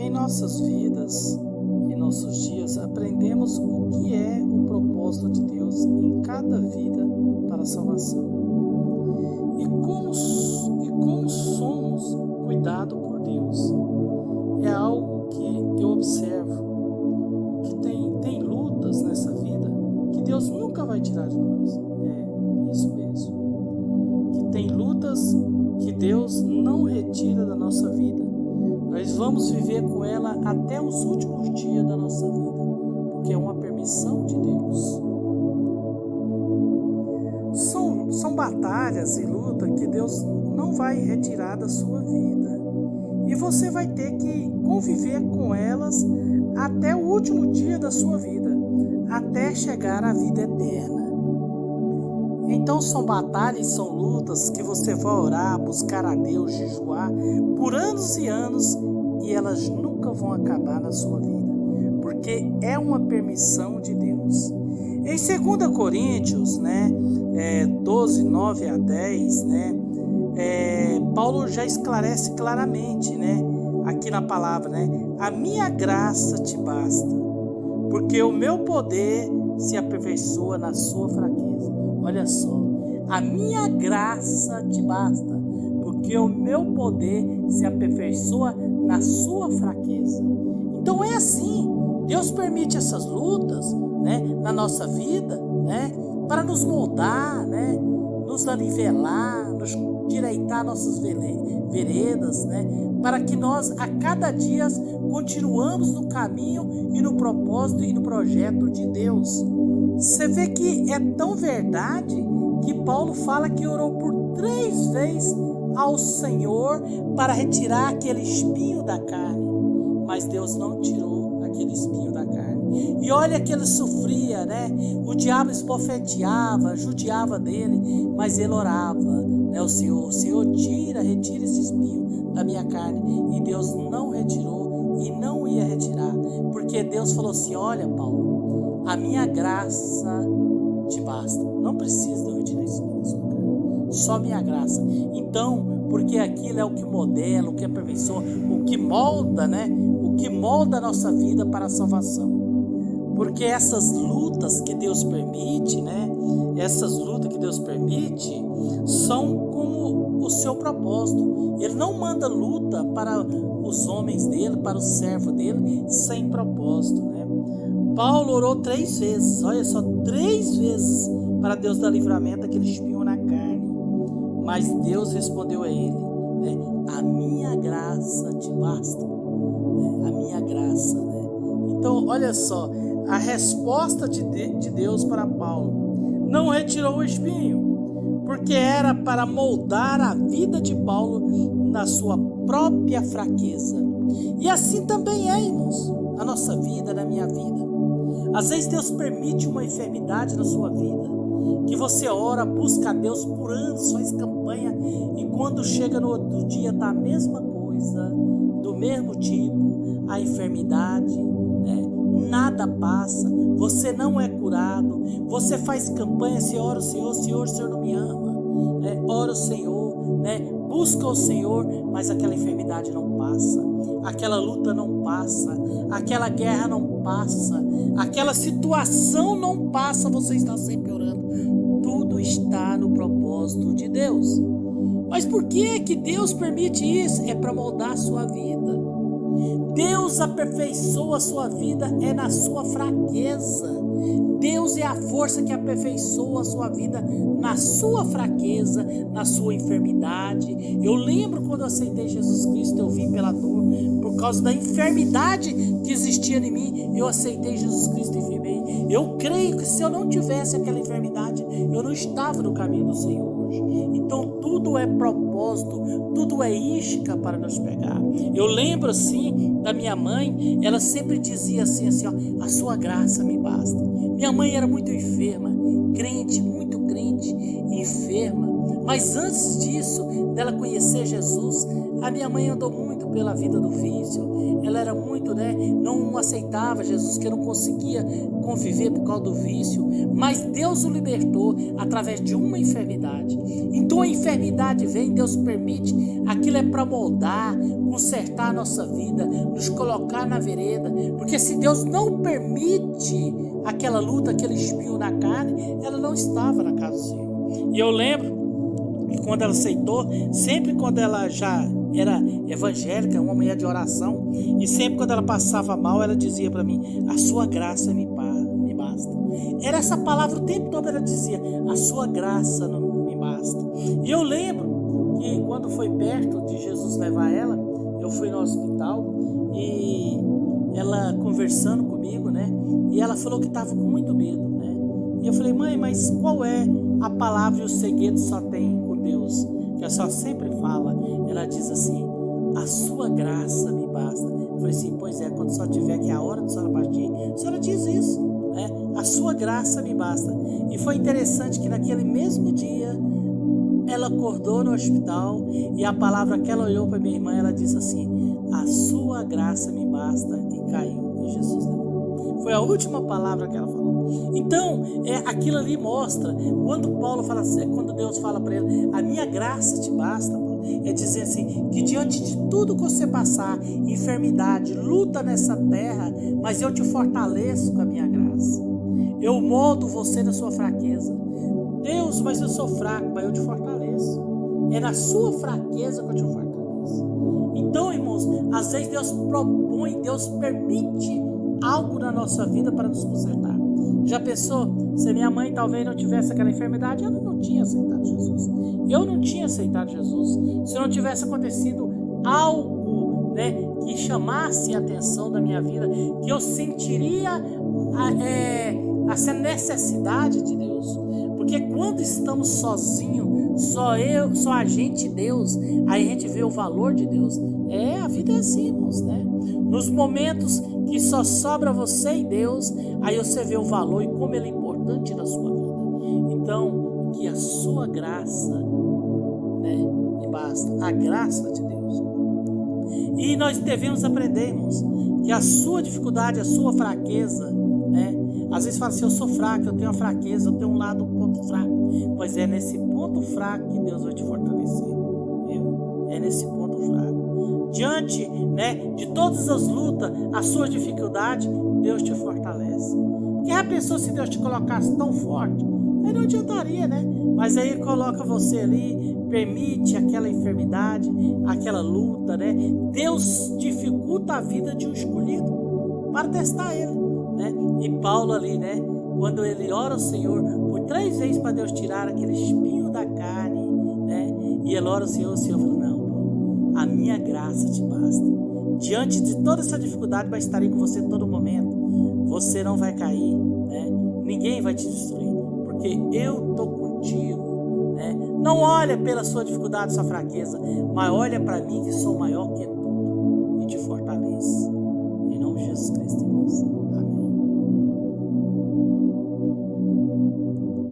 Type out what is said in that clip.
Em nossas vidas, em nossos dias, aprendemos o que é o propósito de Deus em cada vida para a salvação. E como somos cuidados por Deus. É algo que eu observo, que tem lutas nessa vida que Deus nunca vai tirar de nós. É isso mesmo. Que tem lutas que Deus não retira da nossa vida. Nós vamos viver com ela até os últimos dias da nossa vida, porque é uma permissão de Deus. São batalhas e lutas que Deus não vai retirar da sua vida. E você vai ter que conviver com elas até o último dia da sua vida, até chegar à vida eterna. Então são batalhas, são lutas que você vai orar, buscar a Deus, jejuar por anos e anos, e elas nunca vão acabar na sua vida, porque é uma permissão de Deus. Em 2 Coríntios, 12, 9 a 10, Paulo já esclarece claramente, aqui na palavra, a minha graça te basta, porque o meu poder se aperfeiçoa na sua fraqueza. Olha só, a minha graça te basta, porque o meu poder se aperfeiçoa na sua fraqueza. Então é assim, Deus permite essas lutas, na nossa vida, para nos moldar, nos nivelar, nos direitar nossas veredas, para que nós a cada dia continuamos no caminho e no propósito e no projeto de Deus. Você vê que é tão verdade que Paulo fala que orou por 3 vezes ao Senhor para retirar aquele espinho da carne, mas Deus não tirou aquele espinho da carne. E olha que ele sofria, o diabo esbofeteava, judiava dele, mas ele orava, o Senhor retira esse espinho da minha carne. E Deus não retirou e não ia retirar, porque Deus falou assim: olha, Paulo, a minha graça te basta, não precisa de eu retirar esse espinho da sua carne, só minha graça. Então, porque aquilo é o que modela, o que aperfeiçoa, o que molda, o que molda a nossa vida para a salvação. Porque essas lutas que Deus permite, são como o seu propósito. Ele não manda luta para os homens dele, para o servo dele, sem propósito, Paulo orou 3 vezes, olha só, 3 vezes para Deus dar livramento daquele espinho na carne. Mas Deus respondeu a ele, a minha graça te basta, a minha graça, Então, olha só, a resposta de Deus para Paulo: não retirou o espinho, porque era para moldar a vida de Paulo na sua própria fraqueza. E assim também é, irmãos, na nossa vida, na minha vida. Às vezes Deus permite uma enfermidade na sua vida, que você ora, busca a Deus por anos, faz campanha, e quando chega no outro dia está a mesma coisa, do mesmo tipo, a enfermidade, nada passa, você não é curado, você faz campanha, você ora o Senhor, o Senhor não me ama, ora o Senhor, busca o Senhor, mas aquela enfermidade não passa, aquela luta não passa, aquela guerra não passa, aquela situação não passa, você está sempre orando. Tudo está no propósito de Deus. Mas por que Deus permite isso? É para moldar a sua vida. Deus aperfeiçoa a sua vida na sua fraqueza. Deus é a força que aperfeiçoa a sua vida na sua fraqueza, na sua enfermidade. Eu lembro quando eu aceitei Jesus Cristo, eu vim pela dor, por causa da enfermidade que existia em mim, eu aceitei Jesus Cristo e firmei. Eu creio que se eu não tivesse aquela enfermidade, eu não estava no caminho do Senhor hoje. Então tudo é propósito, tudo é isca para nos pegar. Eu lembro assim da minha mãe, ela sempre dizia assim, a sua graça me basta. Minha mãe era muito enferma, muito descrente, enferma. Mas antes disso, dela conhecer Jesus, a minha mãe andou muito pela vida do vício. Ela era muito, não aceitava Jesus, que não conseguia conviver por causa do vício. Mas Deus o libertou através de uma enfermidade. Então a enfermidade vem, Deus permite, aquilo é para moldar, consertar a nossa vida, nos colocar na vereda. Porque se Deus não permite aquela luta, aquele espinho na carne, ela não estava na casa do Senhor. E eu lembro que quando ela aceitou, sempre quando ela já era evangélica, uma mulher de oração, e sempre quando ela passava mal, ela dizia para mim: a sua graça me basta. Era essa palavra o tempo todo, ela dizia: a sua graça não me basta. E eu lembro que quando foi perto de Jesus levar ela, eu fui no hospital e ela conversando comigo, e ela falou que estava com muito medo, e eu falei: mãe, mas qual é a palavra e o segredo só tem com Deus, que a senhora sempre fala? Ela diz assim: a sua graça me basta. Eu falei assim: pois é, quando só tiver que é a hora de a senhora partir, a senhora diz isso, a sua graça me basta. E foi interessante que naquele mesmo dia ela acordou no hospital e a palavra que ela olhou para minha irmã, ela disse assim: a sua graça me basta, e caiu, e Jesus levou. Foi a última palavra que ela falou. Então, aquilo ali mostra, quando Paulo fala assim, quando Deus fala para ele: a minha graça te basta, Paulo, é dizer assim, que diante de tudo que você passar, enfermidade, luta nessa terra, mas eu te fortaleço com a minha graça. Eu moldo você na sua fraqueza. Deus, mas eu sou fraco, mas eu te fortaleço. É na sua fraqueza que eu te fortaleço. Então, irmãos, às vezes Deus propõe, Deus permite algo na nossa vida para nos consertar. Já pensou, se minha mãe talvez não tivesse aquela enfermidade, ela não tinha aceitado Jesus. Eu não tinha aceitado Jesus. Se não tivesse acontecido algo, que chamasse a atenção da minha vida, que eu sentiria essa necessidade de Deus. Porque quando estamos sozinhos, só a gente e Deus, aí a gente vê o valor de Deus. A vida é assim, irmãos, Nos momentos que só sobra você e Deus, aí você vê o valor e como ele é importante na sua vida. Então, que a sua graça, me basta, a graça de Deus. E nós devemos aprender, irmãos, que a sua dificuldade, a sua fraqueza, às vezes fala assim: eu sou fraco, eu tenho uma fraqueza, eu tenho um ponto fraco. Pois é nesse ponto fraco que Deus vai te fortalecer. É nesse ponto fraco. Diante, de todas as lutas, as suas dificuldades, Deus te fortalece. Porque já pensou se Deus te colocasse tão forte? Aí não adiantaria, Mas aí coloca você ali, permite aquela enfermidade, aquela luta, Deus dificulta a vida de um escolhido para testar ele, E Paulo ali, quando ele ora ao Senhor por 3 vezes para Deus tirar aquele espinho da carne, E ele ora ao Senhor, o Senhor falou: não, Paulo, a minha graça te basta. Diante de toda essa dificuldade, vai estar aí com você em todo momento. Você não vai cair, Ninguém vai te destruir, porque eu estou contigo, Não olha pela sua dificuldade, sua fraqueza, mas olha para mim, que sou maior que tudo, e te fortalece.